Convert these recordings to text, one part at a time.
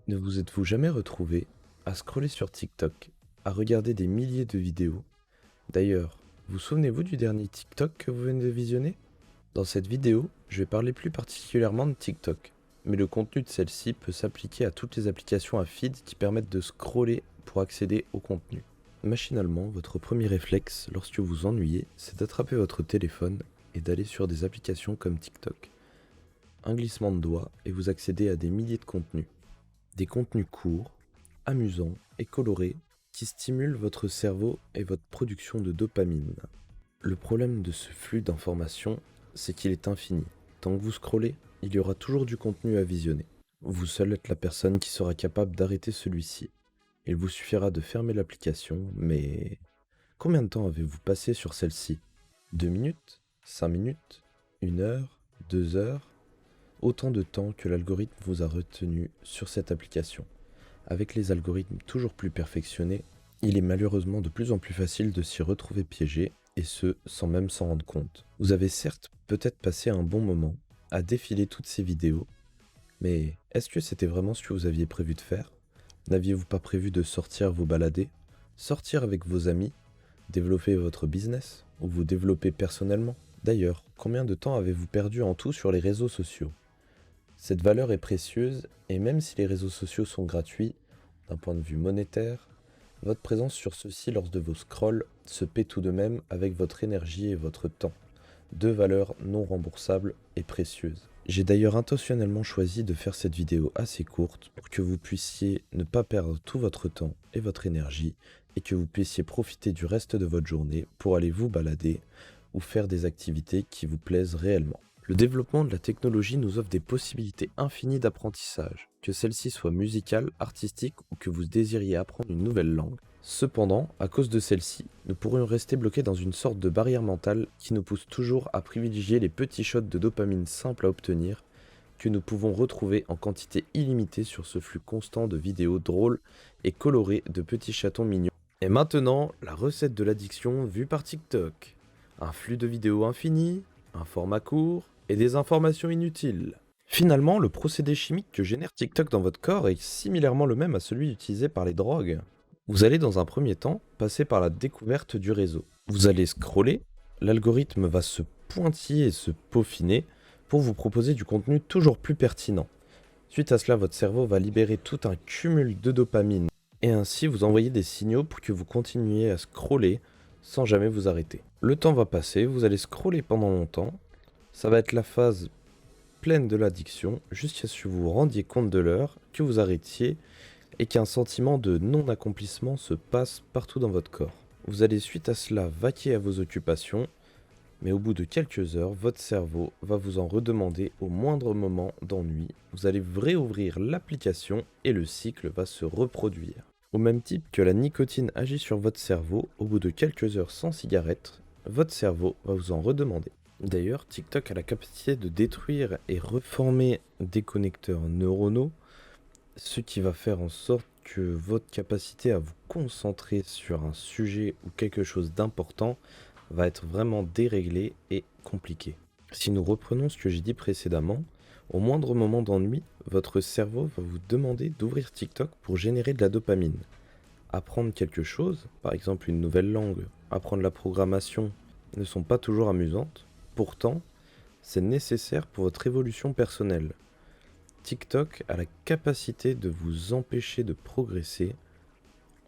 Ne vous êtes-vous jamais retrouvé à scroller sur TikTok, à regarder des milliers de vidéos? D'ailleurs, vous souvenez-vous du dernier TikTok que vous venez de visionner? Dans cette vidéo, je vais parler plus particulièrement de TikTok, mais le contenu de celle-ci peut s'appliquer à toutes les applications à feed qui permettent de scroller pour accéder au contenu. Machinalement, votre premier réflexe lorsque vous ennuyez, c'est d'attraper votre téléphone et d'aller sur des applications comme TikTok. Un glissement de doigt et vous accédez à des milliers de contenus. Des contenus courts, amusants et colorés qui stimulent votre cerveau et votre production de dopamine. Le problème de ce flux d'informations, c'est qu'il est infini. Tant que vous scrollez, il y aura toujours du contenu à visionner. Vous seul êtes la personne qui sera capable d'arrêter celui-ci. Il vous suffira de fermer l'application, mais combien de temps avez-vous passé sur celle-ci? 2 minutes? 5 minutes? 1 heure? 2 heures? Autant de temps que l'algorithme vous a retenu sur cette application. Avec les algorithmes toujours plus perfectionnés, il est malheureusement de plus en plus facile de s'y retrouver piégé, et ce, sans même s'en rendre compte. Vous avez certes peut-être passé un bon moment à défiler toutes ces vidéos, mais est-ce que c'était vraiment ce que vous aviez prévu de faire? N'aviez-vous pas prévu de sortir vous balader, sortir avec vos amis, développer votre business, ou vous développer personnellement? D'ailleurs, combien de temps avez-vous perdu en tout sur les réseaux sociaux? Cette valeur est précieuse, et même si les réseaux sociaux sont gratuits, d'un point de vue monétaire, votre présence sur ceux-ci lors de vos scrolls se paie tout de même avec votre énergie et votre temps, deux valeurs non remboursables et précieuses. J'ai d'ailleurs intentionnellement choisi de faire cette vidéo assez courte pour que vous puissiez ne pas perdre tout votre temps et votre énergie, et que vous puissiez profiter du reste de votre journée pour aller vous balader ou faire des activités qui vous plaisent réellement. Le développement de la technologie nous offre des possibilités infinies d'apprentissage, que celle-ci soit musicale, artistique ou que vous désiriez apprendre une nouvelle langue. Cependant, à cause de celle-ci, nous pourrions rester bloqués dans une sorte de barrière mentale qui nous pousse toujours à privilégier les petits shots de dopamine simples à obtenir, que nous pouvons retrouver en quantité illimitée sur ce flux constant de vidéos drôles et colorées de petits chatons mignons. Et maintenant, la recette de l'addiction vue par TikTok. Un flux de vidéos infini, un format court et des informations inutiles. Finalement, le procédé chimique que génère TikTok dans votre corps est similairement le même à celui utilisé par les drogues. Vous allez dans un premier temps passer par la découverte du réseau. Vous allez scroller, l'algorithme va se pointiller et se peaufiner pour vous proposer du contenu toujours plus pertinent. Suite à cela, votre cerveau va libérer tout un cumul de dopamine et ainsi vous envoyer des signaux pour que vous continuiez à scroller sans jamais vous arrêter. Le temps va passer, vous allez scroller pendant longtemps, ça va être la phase pleine de l'addiction jusqu'à ce que vous vous rendiez compte de l'heure, que vous arrêtiez et qu'un sentiment de non-accomplissement se passe partout dans votre corps. Vous allez suite à cela vaquer à vos occupations, mais au bout de quelques heures, votre cerveau va vous en redemander au moindre moment d'ennui. Vous allez réouvrir l'application et le cycle va se reproduire. Au même type que la nicotine agit sur votre cerveau, au bout de quelques heures sans cigarette, votre cerveau va vous en redemander. D'ailleurs, TikTok a la capacité de détruire et reformer des connecteurs neuronaux, ce qui va faire en sorte que votre capacité à vous concentrer sur un sujet ou quelque chose d'important va être vraiment déréglée et compliquée. Si nous reprenons ce que j'ai dit précédemment, au moindre moment d'ennui, votre cerveau va vous demander d'ouvrir TikTok pour générer de la dopamine. Apprendre quelque chose, par exemple une nouvelle langue, apprendre la programmation, ne sont pas toujours amusantes. Pourtant, c'est nécessaire pour votre évolution personnelle. TikTok a la capacité de vous empêcher de progresser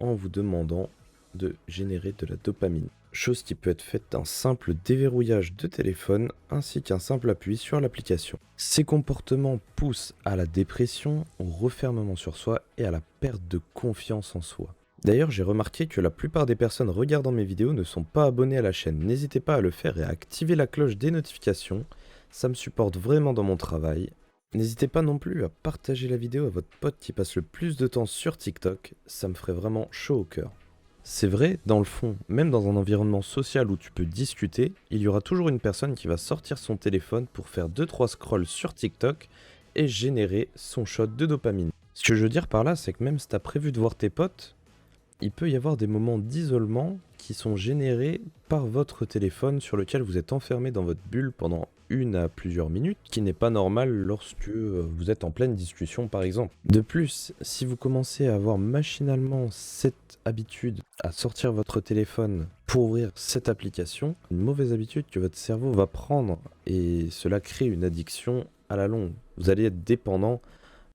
en vous demandant de générer de la dopamine. Chose qui peut être faite d'un simple déverrouillage de téléphone ainsi qu'un simple appui sur l'application. Ces comportements poussent à la dépression, au refermement sur soi et à la perte de confiance en soi. D'ailleurs, j'ai remarqué que la plupart des personnes regardant mes vidéos ne sont pas abonnées à la chaîne. N'hésitez pas à le faire et à activer la cloche des notifications, ça me supporte vraiment dans mon travail. N'hésitez pas non plus à partager la vidéo à votre pote qui passe le plus de temps sur TikTok, ça me ferait vraiment chaud au cœur. C'est vrai, dans le fond, même dans un environnement social où tu peux discuter, il y aura toujours une personne qui va sortir son téléphone pour faire 2-3 scrolls sur TikTok et générer son shot de dopamine. Ce que je veux dire par là, c'est que même si t'as prévu de voir tes potes, il peut y avoir des moments d'isolement qui sont générés par votre téléphone sur lequel vous êtes enfermé dans votre bulle pendant 1 à plusieurs minutes, qui n'est pas normal lorsque vous êtes en pleine discussion par exemple. De plus, si vous commencez à avoir machinalement cette habitude à sortir votre téléphone pour ouvrir cette application, une mauvaise habitude que votre cerveau va prendre et cela crée une addiction à la longue. Vous allez être dépendant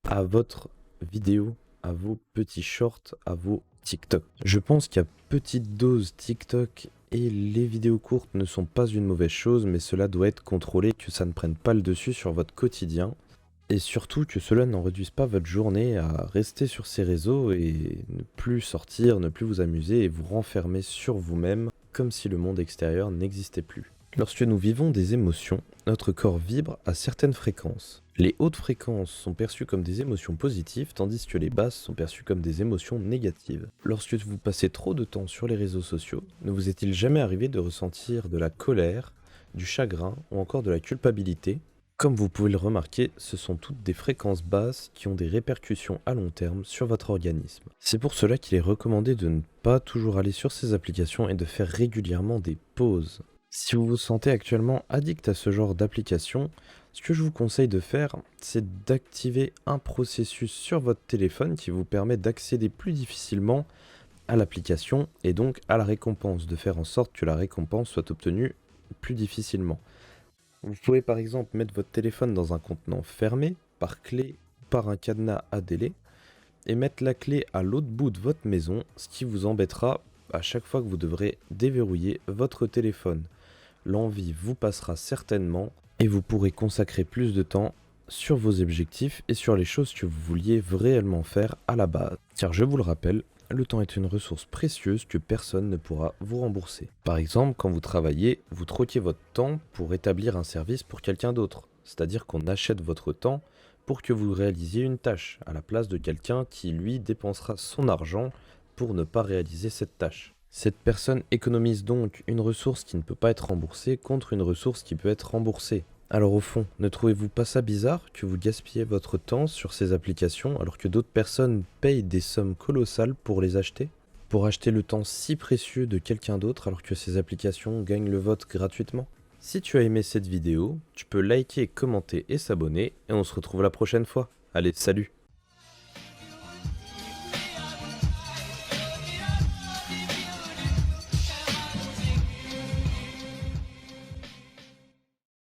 à votre vidéo, à vos petits shorts, à vos TikTok. Je pense qu'à petite dose TikTok et les vidéos courtes ne sont pas une mauvaise chose, mais cela doit être contrôlé, que ça ne prenne pas le dessus sur votre quotidien. Et surtout que cela n'en réduise pas votre journée à rester sur ces réseaux et ne plus sortir, ne plus vous amuser et vous renfermer sur vous-même comme si le monde extérieur n'existait plus. Lorsque nous vivons des émotions, notre corps vibre à certaines fréquences. Les hautes fréquences sont perçues comme des émotions positives, tandis que les basses sont perçues comme des émotions négatives. Lorsque vous passez trop de temps sur les réseaux sociaux, ne vous est-il jamais arrivé de ressentir de la colère, du chagrin ou encore de la culpabilité ? Comme vous pouvez le remarquer, ce sont toutes des fréquences basses qui ont des répercussions à long terme sur votre organisme. C'est pour cela qu'il est recommandé de ne pas toujours aller sur ces applications et de faire régulièrement des pauses. Si vous vous sentez actuellement addict à ce genre d'application, ce que je vous conseille de faire, c'est d'activer un processus sur votre téléphone qui vous permet d'accéder plus difficilement à l'application et donc à la récompense, de faire en sorte que la récompense soit obtenue plus difficilement. Vous pouvez par exemple mettre votre téléphone dans un contenant fermé, par clé, par un cadenas à délai, et mettre la clé à l'autre bout de votre maison, ce qui vous embêtera à chaque fois que vous devrez déverrouiller votre téléphone. L'envie vous passera certainement et vous pourrez consacrer plus de temps sur vos objectifs et sur les choses que vous vouliez réellement faire à la base. Car je vous le rappelle, le temps est une ressource précieuse que personne ne pourra vous rembourser. Par exemple, quand vous travaillez, vous troquez votre temps pour établir un service pour quelqu'un d'autre. C'est-à-dire qu'on achète votre temps pour que vous réalisiez une tâche, à la place de quelqu'un qui, lui, dépensera son argent pour ne pas réaliser cette tâche. Cette personne économise donc une ressource qui ne peut pas être remboursée contre une ressource qui peut être remboursée. Alors au fond, ne trouvez-vous pas ça bizarre que vous gaspillez votre temps sur ces applications alors que d'autres personnes payent des sommes colossales pour les acheter ? Pour acheter le temps si précieux de quelqu'un d'autre alors que ces applications gagnent le vote gratuitement ? Si tu as aimé cette vidéo, tu peux liker, commenter et s'abonner et on se retrouve la prochaine fois. Allez, salut!